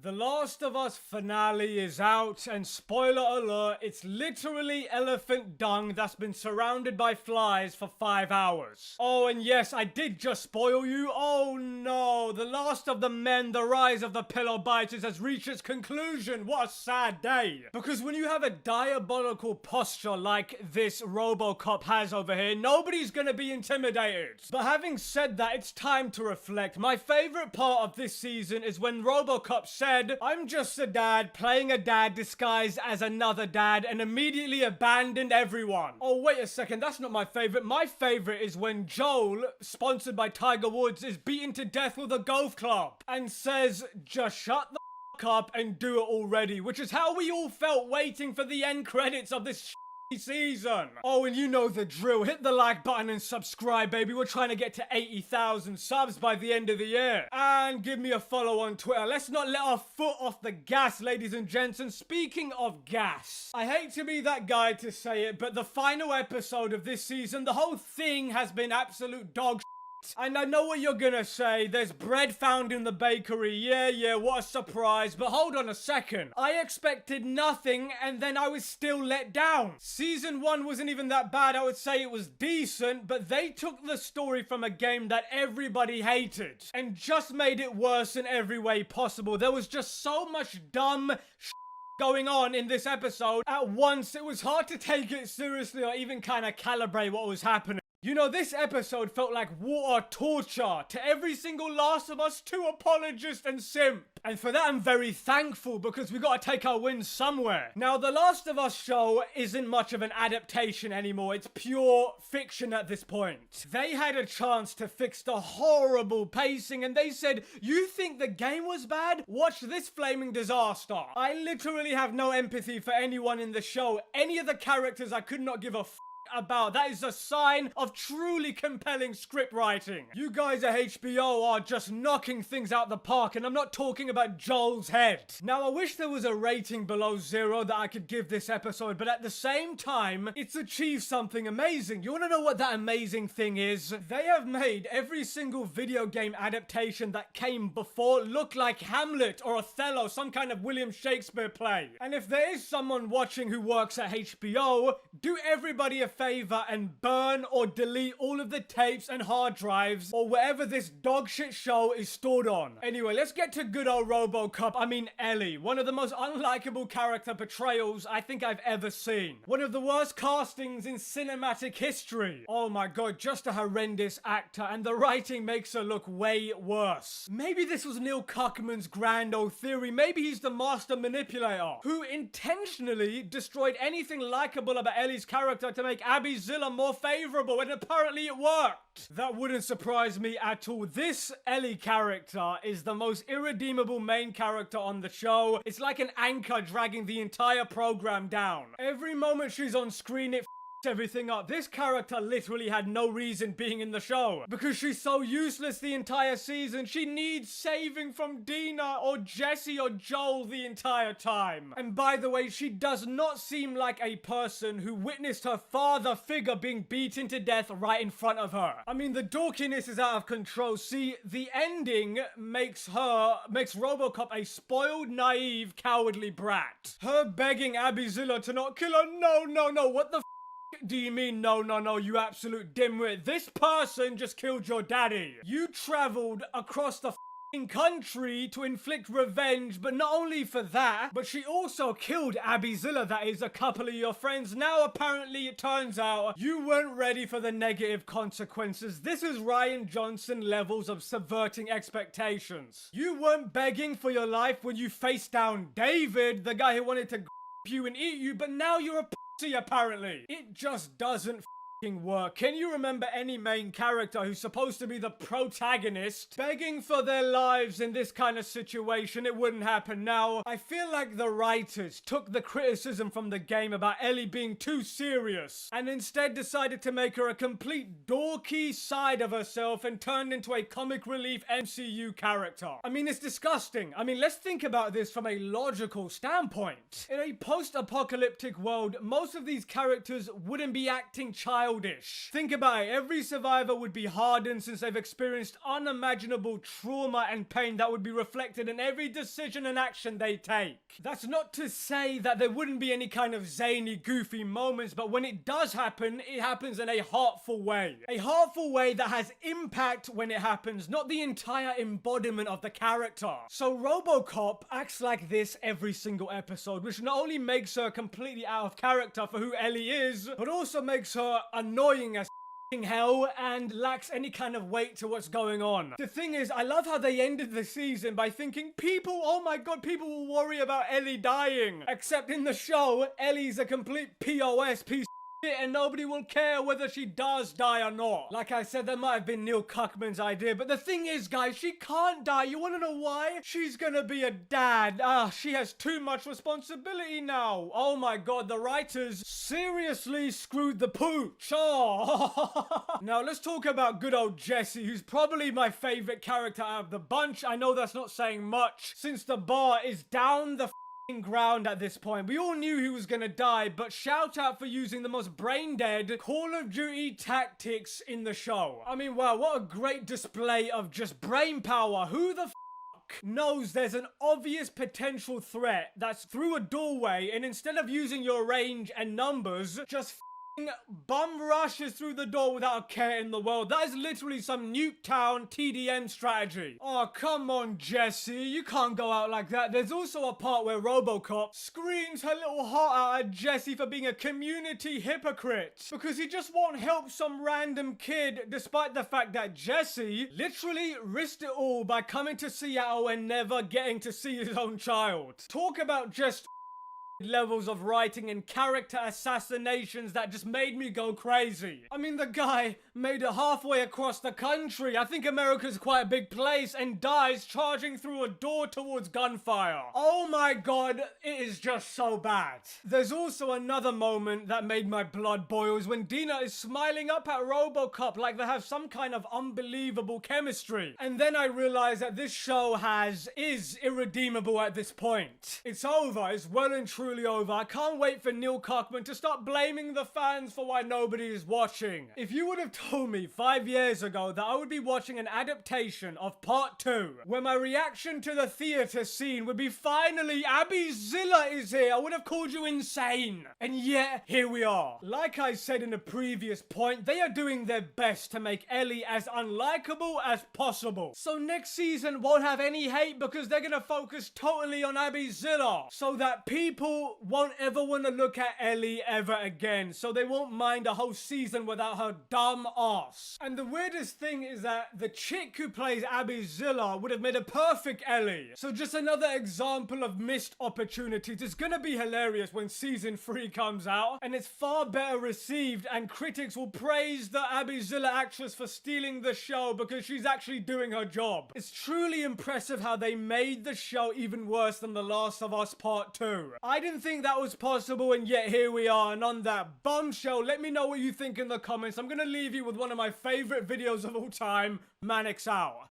The Last of Us finale is out, and spoiler alert, it's literally elephant dung that's been surrounded by flies for 5 hours. Oh, and yes, I did just spoil you. Oh no, The Last of the Men, The Rise of the Pillow Biters has reached its conclusion. What a sad day. Because when you have a diabolical posture like this RoboCop has over here, nobody's gonna be intimidated. But having said that, it's time to reflect. My favorite part of this season is when RoboCop said, "I'm just a dad playing a dad disguised as another dad," and immediately abandoned everyone. Oh, wait a second, that's not my favorite. My favorite is when Joel, sponsored by Tiger Woods, is beaten to death with a golf club and says, "Just shut the f*** up and do it already," which is how we all felt waiting for the end credits of this season. Oh, and you know the drill. Hit the like button and subscribe, baby. We're trying to get to 80,000 subs by the end of the year. And give me a follow on Twitter. Let's not let our foot off the gas, ladies and gents. And speaking of gas, I hate to be that guy to say it, but the final episode of this season, the whole thing has been absolute dog shit. And I know what you're gonna say, there's bread found in the bakery, yeah, what a surprise, but hold on a second. I expected nothing, and then I was still let down. Season 1 wasn't even that bad, I would say it was decent, but they took the story from a game that everybody hated, and just made it worse in every way possible. There was just so much dumb going on in this episode at once, it was hard to take it seriously or even kind of calibrate what was happening. You know, this episode felt like water torture to every single Last of Us 2 apologist and simp. And for that I'm very thankful, because we gotta take our wins somewhere. Now, The Last of Us show isn't much of an adaptation anymore. It's pure fiction at this point. They had a chance to fix the horrible pacing and they said, "You think the game was bad? Watch this flaming disaster." I literally have no empathy for anyone in the show. Any of the characters I could not give a about. That is a sign of truly compelling script writing. You guys at HBO are just knocking things out the park, and I'm not talking about Joel's head. Now, I wish there was a rating below 0 that I could give this episode, but at the same time, it's achieved something amazing. You wanna know what that amazing thing is? They have made every single video game adaptation that came before look like Hamlet or Othello, some kind of William Shakespeare play. And if there is someone watching who works at HBO, do everybody a favor and burn or delete all of the tapes and hard drives or wherever this dogshit show is stored on. Anyway, let's get to good old RoboCop. I mean Ellie, one of the most unlikable character portrayals I think I've ever seen. One of the worst castings in cinematic history. Oh my god, just a horrendous actor, and the writing makes her look way worse. Maybe this was Neil Cuckman's grand old theory. Maybe he's the master manipulator who intentionally destroyed anything likable about Ellie's character to make Abby Zilla more favorable, and apparently it worked. That wouldn't surprise me at all. This Ellie character is the most irredeemable main character on the show. It's like an anchor dragging the entire program down. Every moment she's on screen, it everything up. This character literally had no reason being in the show because she's so useless the entire season. She needs saving from Dina or Jesse or Joel the entire time. And by the way, she does not seem like a person who witnessed her father figure being beaten to death right in front of her. I mean, the dorkiness is out of control. See, the ending makes RoboCop a spoiled, naive, cowardly brat. Her begging Abby Zilla to not kill her. No, what the do you mean no, you absolute dimwit? This person just killed your daddy. You traveled across the country to inflict revenge, but not only for that, but she also killed Abby Zilla, that is, a couple of your friends. Now apparently it turns out you weren't ready for the negative consequences. This is Rian Johnson levels of subverting expectations. You weren't begging for your life when you faced down David, the guy who wanted to you and eat you, but now you're a apparently. It just doesn't work. Can you remember any main character who's supposed to be the protagonist begging for their lives in this kind of situation? It wouldn't happen. Now, I feel like the writers took the criticism from the game about Ellie being too serious and instead decided to make her a complete dorky side of herself and turned into a comic relief MCU character. I mean, it's disgusting. I mean, let's think about this from a logical standpoint. In a post-apocalyptic world, most of these characters wouldn't be acting childish childish. Think about it, every survivor would be hardened since they've experienced unimaginable trauma and pain that would be reflected in every decision and action they take. That's not to say that there wouldn't be any kind of zany, goofy moments, but when it does happen, it happens in a heartful way. A heartful way that has impact when it happens, not the entire embodiment of the character. So RoboCop acts like this every single episode, which not only makes her completely out of character for who Ellie is, but also makes her annoying as hell and lacks any kind of weight to what's going on. The thing is, I love how they ended the season by thinking people, oh my god, people will worry about Ellie dying. Except in the show, Ellie's a complete POS piece of shit and nobody will care whether she does die or not. Like I said, that might have been Neil Cuckman's idea, but the thing is, guys, she can't die. You wanna know why? She's gonna be a dad. She has too much responsibility now. Oh my god, the writers seriously screwed the pooch. Oh. Now let's talk about good old Jesse, who's probably my favorite character out of the bunch. I know that's not saying much, since the bar is down the ground at this point. We all knew he was gonna die, but shout out for using the most brain-dead Call of Duty tactics in the show. I mean, wow, what a great display of just brain power. Who the knows there's an obvious potential threat that's through a doorway, and instead of using your range and numbers, just bum rushes through the door without a care in the world? That is literally some Nuketown TDM strategy. Oh, come on, Jesse. You can't go out like that. There's also a part where RoboCop screams her little heart out at Jesse for being a community hypocrite because he just won't help some random kid, despite the fact that Jesse literally risked it all by coming to Seattle and never getting to see his own child. Talk about just levels of writing and character assassinations that just made me go crazy. I mean, the guy made it halfway across the country, I think America's quite a big place, and dies charging through a door towards gunfire. Oh my god, it is just so bad. There's also another moment that made my blood boil, when Dina is smiling up at RoboCop like they have some kind of unbelievable chemistry. And then I realized that this show is irredeemable at this point. It's over, it's well and truly over. I can't wait for Neil Cuckman to start blaming the fans for why nobody is watching. If you would have told me 5 years ago that I would be watching an adaptation of Part 2, where my reaction to the theater scene would be finally Abby Zilla is here, I would have called you insane. And yet, here we are. Like I said in a previous point, they are doing their best to make Ellie as unlikable as possible. So next season won't have any hate because they're gonna focus totally on Abby Zilla, so that people won't ever want to look at Ellie ever again, so they won't mind a whole season without her dumb ass. And the weirdest thing is that the chick who plays Abby Zilla would have made a perfect Ellie. So just another example of missed opportunities. It's gonna be hilarious when season 3 comes out, and it's far better received, and critics will praise the Abby Zilla actress for stealing the show because she's actually doing her job. It's truly impressive how they made the show even worse than The Last of Us Part 2. I didn't think that was possible, and yet here we are. And on that bombshell, let me know what you think in the comments. I'm gonna leave you with one of my favorite videos of all time, Manix Hour.